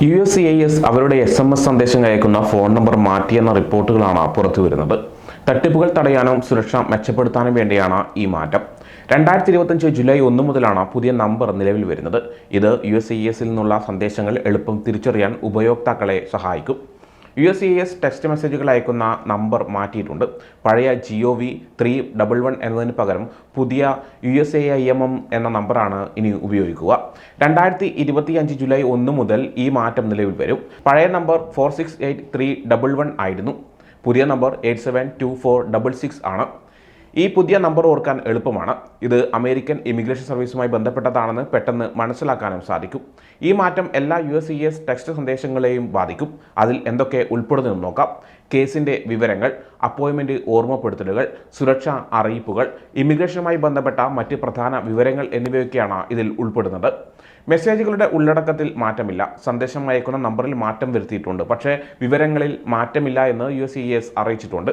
USCIS അവരുടെ SMS സന്ദേശം അയക്കുന്ന ഫോൺ നമ്പർ മാറ്റിയെന്ന റിപ്പോർട്ടുകളാണ് പുറത്തുവരുന്നത്. തട്ടിപ്പുകൾ തടയാനും സുരക്ഷ മെച്ചപ്പെടുത്താനും വേണ്ടിയാണ് ഈ മാറ്റം. 2025 ജൂലൈ 1 മുതലാണ് പുതിയ നമ്പർ നിലവിൽ വരുന്നത്. ഇത് USCIS നിന്നുള്ള സന്ദേശങ്ങൾ എളുപ്പം തിരിച്ചറിയാൻ ഉപയോക്താക്കളെ സഹായിക്കും. USCIS ടെക്സ്റ്റ് മെസ്സേജുകൾ അയക്കുന്ന നമ്പർ മാറ്റിയിട്ടുണ്ട്. പഴയ GOV311 എന്നതിന് പകരം പുതിയ USAIMM എന്ന നമ്പറാണ് ഇനി ഉപയോഗിക്കുക. 2025 ജൂലൈ 1 മുതൽ ഈ മാറ്റം നിലവിൽ വരും. പഴയ നമ്പർ 468311 ആയിരുന്നു. പുതിയ നമ്പർ 872466 ആണ്. ഈ പുതിയ നമ്പർ ഓർക്കാൻ എളുപ്പമാണ്. ഇത് അമേരിക്കൻ ഇമിഗ്രേഷൻ സർവീസുമായി ബന്ധപ്പെട്ടതാണെന്ന് പെട്ടെന്ന് മനസ്സിലാക്കാനും സാധിക്കും. ഈ മാറ്റം എല്ലാ USCIS ടെക്സ്റ്റ് സന്ദേശങ്ങളെയും ബാധിക്കും. അതിൽ എന്തൊക്കെ ഉൾപ്പെടുന്നു നോക്കാം. കേസിൻ്റെ വിവരങ്ങൾ, അപ്പോയിൻമെൻറ്റ് ഓർമ്മപ്പെടുത്തലുകൾ, സുരക്ഷാ അറിയിപ്പുകൾ, ഇമിഗ്രേഷനുമായി ബന്ധപ്പെട്ട മറ്റ് പ്രധാന വിവരങ്ങൾ എന്നിവയൊക്കെയാണ് ഇതിൽ ഉൾപ്പെടുന്നത്. മെസ്സേജുകളുടെ ഉള്ളടക്കത്തിൽ മാറ്റമില്ല. സന്ദേശം അയക്കുന്ന നമ്പറിൽ മാറ്റം വരുത്തിയിട്ടുണ്ട്. പക്ഷേ വിവരങ്ങളിൽ മാറ്റമില്ല എന്ന് USCIS അറിയിച്ചിട്ടുണ്ട്.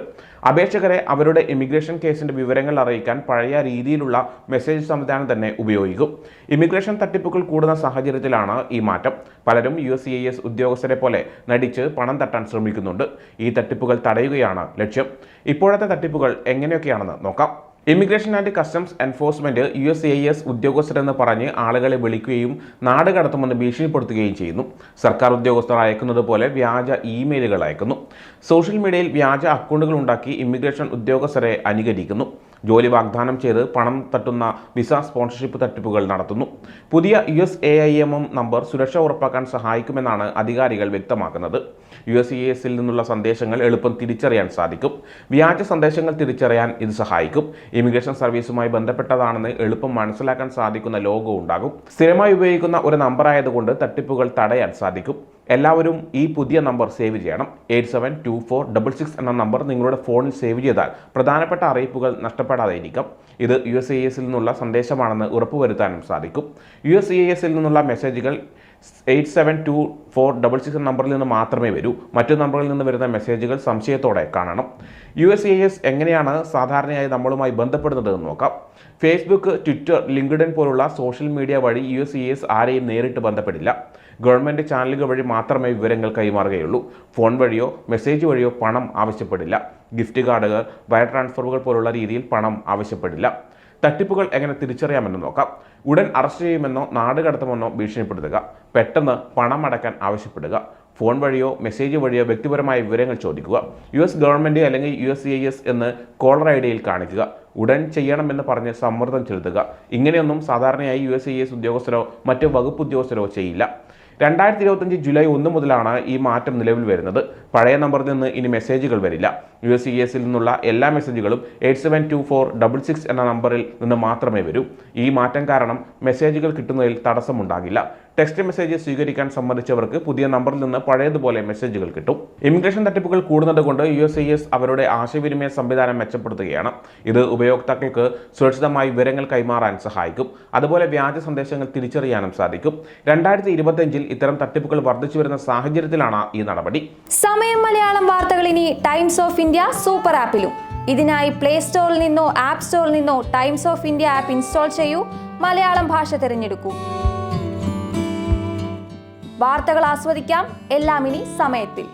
അപേക്ഷകരെ അവരുടെ ഇമിഗ്രേഷൻ കേസിൻ്റെ വിവരങ്ങൾ അറിയിക്കാൻ പഴയ രീതിയിലുള്ള മെസ്സേജ് സംവിധാനം തന്നെ ഉപയോഗിക്കും. ഇമിഗ്രേഷൻ തട്ടിപ്പുകൾ കൂടുന്ന സാഹചര്യത്തിലാണ് ഈ മാറ്റം. പലരും USCIS ഉദ്യോഗസ്ഥരെ പോലെ നടിച്ച് പണം തട്ടാൻ ശ്രമിക്കുന്നുണ്ട്. ഈ തട്ടിപ്പുകൾ തടയുകയാണ് ലക്ഷ്യം. ഇപ്പോഴത്തെ തട്ടിപ്പുകൾ എങ്ങനെയൊക്കെയാണെന്ന് നോക്കാം. Immigration and customs enforcement USCIS ഉദ്യോഗസ്ഥരെന്ന് പറഞ്ഞ് ആളുകളെ വിളിക്കുകയും നാട് കടത്തുമെന്ന് ഭീഷണിപ്പെടുത്തുകയും ചെയ്യുന്നു. സർക്കാർ ഉദ്യോഗസ്ഥർ അയക്കുന്നത് പോലെ വ്യാജ ഇമെയിലുകൾ അയക്കുന്നു. സോഷ്യൽ മീഡിയയിൽ വ്യാജ അക്കൗണ്ടുകൾ ഉണ്ടാക്കി ഇമിഗ്രേഷൻ ഉദ്യോഗസ്ഥരെ അനുകരിക്കുന്നു. ജോലി വാഗ്ദാനം ചെയ്ത് പണം തട്ടുന്ന വിസ സ്പോൺസർഷിപ്പ് തട്ടിപ്പുകൾ നടത്തുന്നു. പുതിയ USAIMM നമ്പർ സുരക്ഷ ഉറപ്പാക്കാൻ സഹായിക്കുമെന്നാണ് അധികാരികൾ വ്യക്തമാക്കുന്നത്. USCIS നിന്നുള്ള സന്ദേശങ്ങൾ എളുപ്പം തിരിച്ചറിയാൻ സാധിക്കും. വ്യാജ സന്ദേശങ്ങൾ തിരിച്ചറിയാൻ ഇത് സഹായിക്കും. ഇമിഗ്രേഷൻ സർവീസുമായി ബന്ധപ്പെട്ടതാണെന്ന് എളുപ്പം മനസ്സിലാക്കാൻ സാധിക്കുന്ന ലോഗോ ഉണ്ടാകും. സ്ഥിരമായി ഉപയോഗിക്കുന്ന ഒരു നമ്പർ ആയതുകൊണ്ട് തട്ടിപ്പുകൾ തടയാൻ സാധിക്കും. എല്ലാവരും ഈ പുതിയ നമ്പർ സേവ് ചെയ്യണം. 872466 എന്ന നമ്പർ നിങ്ങളുടെ ഫോണിൽ സേവ് ചെയ്താൽ പ്രധാനപ്പെട്ട അറിയിപ്പുകൾ നഷ്ടപ്പെടാതെയിരിക്കാം. ഇത് USCIS നിന്നുള്ള സന്ദേശമാണെന്ന് ഉറപ്പുവരുത്താനും സാധിക്കും. USCIS നിന്നുള്ള മെസ്സേജുകൾ 872466 എന്ന നമ്പറിൽ നിന്ന് മാത്രമേ വരൂ. മറ്റു നമ്പറിൽ നിന്ന് വരുന്ന മെസ്സേജുകൾ സംശയത്തോടെ കാണണം. USCIS എങ്ങനെയാണ് സാധാരണയായി നമ്മളുമായി ബന്ധപ്പെടുന്നതെന്ന് നോക്കാം. ഫേസ്ബുക്ക്, ട്വിറ്റർ, ലിങ്ക്ഡ്ഇൻ പോലുള്ള സോഷ്യൽ മീഡിയ വഴി USCIS ആരെയും നേരിട്ട് ബന്ധപ്പെടില്ല. ഗവൺമെൻറ് ചാനലുകൾ വഴി മാത്രമേ വിവരങ്ങൾ കൈമാറുകയുള്ളൂ. ഫോൺ വഴിയോ മെസ്സേജ് വഴിയോ പണം ആവശ്യപ്പെടില്ല. ഗിഫ്റ്റ് കാർഡുകൾ, വയർ ട്രാൻസ്ഫറുകൾ പോലുള്ള രീതിയിൽ പണം ആവശ്യപ്പെടില്ല. തട്ടിപ്പുകൾ എങ്ങനെ തിരിച്ചറിയാമെന്ന് നോക്കാം. ഉടൻ അറസ്റ്റ് ചെയ്യുമെന്നോ നാട് കടത്തുമെന്നോ ഭീഷണിപ്പെടുത്തുക. പെട്ടെന്ന് പണം അടയ്ക്കാൻ ആവശ്യപ്പെടുക. ഫോൺ വഴിയോ മെസ്സേജ് വഴിയോ വ്യക്തിപരമായ വിവരങ്ങൾ ചോദിക്കുക. US ഗവൺമെൻറ് അല്ലെങ്കിൽ USCIS എന്ന് കോളർ ഐഡിയിൽ കാണിക്കുക. ഉടൻ ചെയ്യണമെന്ന് പറഞ്ഞ് സമ്മർദ്ദം ചെലുത്തുക. ഇങ്ങനെയൊന്നും സാധാരണയായി USCIS ഉദ്യോഗസ്ഥരോ മറ്റ് വകുപ്പ് ഉദ്യോഗസ്ഥരോ ചെയ്യില്ല. 2025 ജൂലൈ 1 മുതലാണ് ഈ മാറ്റം നിലവിൽ വരുന്നത്. പഴയ നമ്പറിൽ നിന്ന് ഇനി മെസ്സേജുകൾ വരില്ല. USCIS നിന്നുള്ള എല്ലാ മെസ്സേജുകളും 872466 എന്ന നമ്പറിൽ നിന്ന് മാത്രമേ വരൂ. ഈ മാറ്റം കാരണം മെസ്സേജുകൾ കിട്ടുന്നതിൽ തടസ്സമുണ്ടാകില്ല. ടെക്സ്റ്റ് മെസ്സേജ് സ്വീകരിക്കാൻ സമ്മതിച്ചവർക്ക് പുതിയ നമ്പറിൽ നിന്ന് പഴയതുപോലെ മെസ്സേജുകൾ കിട്ടും. ഇമിഗ്രേഷൻ തട്ടിപ്പുകൾ കൂടുന്നത് കൊണ്ട് USCIS അവരുടെ ആശയവിനിമയ സംവിധാനം മെച്ചപ്പെടുത്തുകയാണ്. ഇത് ഉപയോക്താക്കൾക്ക് സുരക്ഷിതമായി വിവരങ്ങൾ കൈമാറാൻ സഹായിക്കും. അതുപോലെ വ്യാജ സന്ദേശങ്ങൾ തിരിച്ചറിയാനും സാധിക്കും. 2025 ഇത്തരം തട്ടിപ്പുകൾ വർദ്ധിച്ചു വരുന്ന സാഹചര്യത്തിലാണ് ഈ നടപടി. സമയം മലയാളം വാർത്തകൾ ഇനി ടൈംസ് ഓഫ് ഇന്ത്യ സൂപ്പർ ആപ്പിലും. ഇതിനായി പ്ലേ സ്റ്റോറിൽ നിന്നോ ആപ്പ് സ്റ്റോറിൽ നിന്നോ times of India app install ചെയ്യൂ. മലയാളം ഭാഷ തിരഞ്ഞെടുക്കൂ. വാർത്തകൾ ആസ്വദിക്കാം. എല്ലാം ഇനി സമയത്തിൽ.